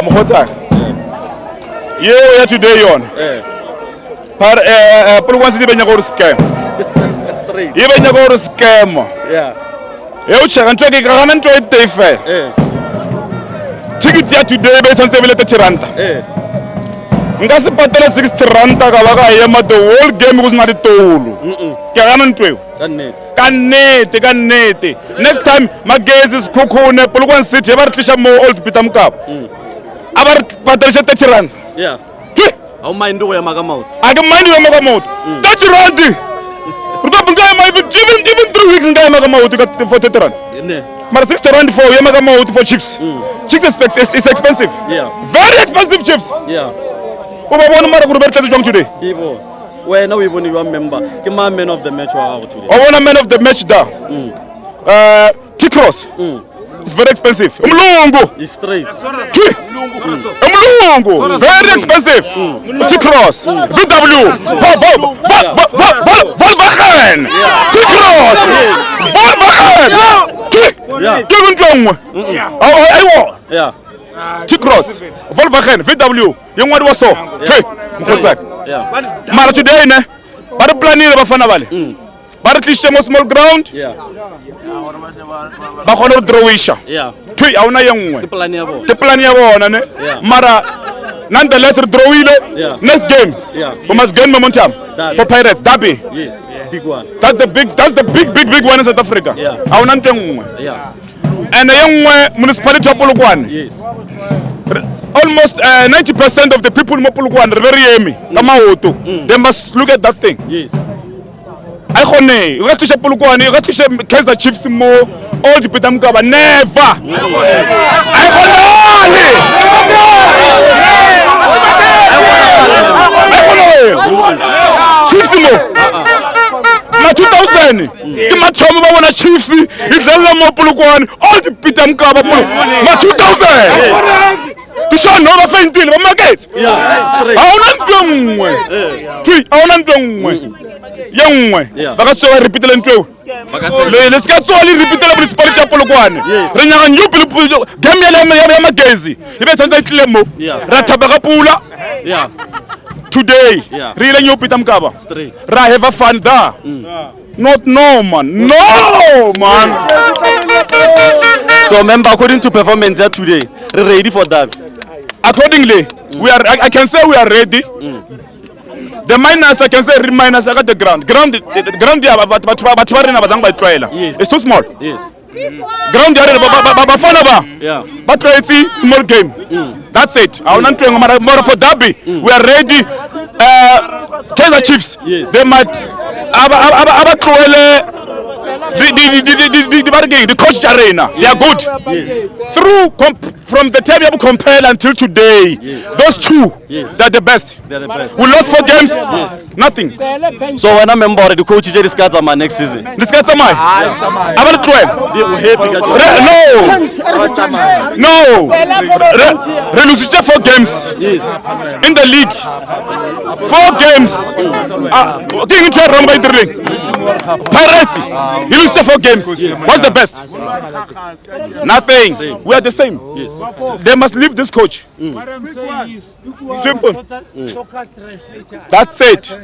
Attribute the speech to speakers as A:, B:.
A: mokgotsa yeo ya today yona Polokwane City ba nyaka gore scam e ba nyaka gore scam eo cheka ntwe ke ka gana ntwe e tei fela ticket ya today ba tshwantse bile 30 ranta nka se patela 60 ranta ka ba ka ema the whole game go sena ditolo ke gana ntwe ka nnete next time magezi sikhukhune Polokwane City ba re tlisha mo Old Peter Mokaba a ba re patelisha 30 ranta
B: How mind do we make a mouth?
A: I can mind you make a mouth. That's right. Even 3 weeks in make a mouth for 30 rand. But 60 rand for you make a mouth for chips. Chips is expensive. Very expensive chips. Oba bona mara go bertla jong today.
B: Where now we want you member. Ke man of the match out today.
A: I want a man of the match da. T-Cross. It's very expensive. Umlungu.
B: It's straight.
A: Umlungu. Very expensive. T-Cross. VW. Volkswagen. T-Cross. Volkswagen. Even Jong.
B: Yeah.
A: T-Cross. Volkswagen. VW. Young one was so. Mara today ne. Ba planning ba fana bale. But at least small ground. Ba khona drawisha. Thui awuna yengwe. Ke plan ya bona ne. Mara nonetheless drawile next game. We must gain momentum for Pirates Derby.
B: Yes. Big one.
A: That's the big one in South Africa. Awuna ntengwe. And the young municipality of Polokwane.
B: Yes.
A: Almost 90% of the people in Polokwane are very yemi. They must look at that thing.
B: Yes.
A: I khone you got to Polokwane, you got to Kaizer Chiefs mo Old Peter Mokaba never. I khone Chiefs mo na 2000 ke mathomo ba bona Chiefs e dlala mo Polokwane Old Peter Mokaba ma 2000 Tisha no ba fentile ba market. Awuna ntongwe. Thui awuna ntongwe. Yengwe ba ka tsoa repeat le ntwe le ska tsoa le repeat le municipality ya Polokwane re nyaka new game ya magezi e be tsantsa itlile mo ra thaba ka pula today re ile new Peter Mokaba ra have fun da not no man
B: So member, according to performance here today, we're ready for that.
A: Accordingly I can say we are ready. The minus I can say minus I got the ground it's too small.
B: Yes.
A: Ground but it's small game. That's it. I want to more for Derby. We are ready. Kaizer Chiefs. They might the coach arena. They are good. Through from the time you compare until today, those two, they're the best. We lost 4 games, nothing.
B: So when I remember the coach just got my next season.
A: This guy's a man. I'm not trying. No. We lose 4 games in the league. 4 games. King into a rumba in the ring. Pirates. You lose 4 games. What's the best? Nothing. We are the same. They must leave this coach. Simple. That's it.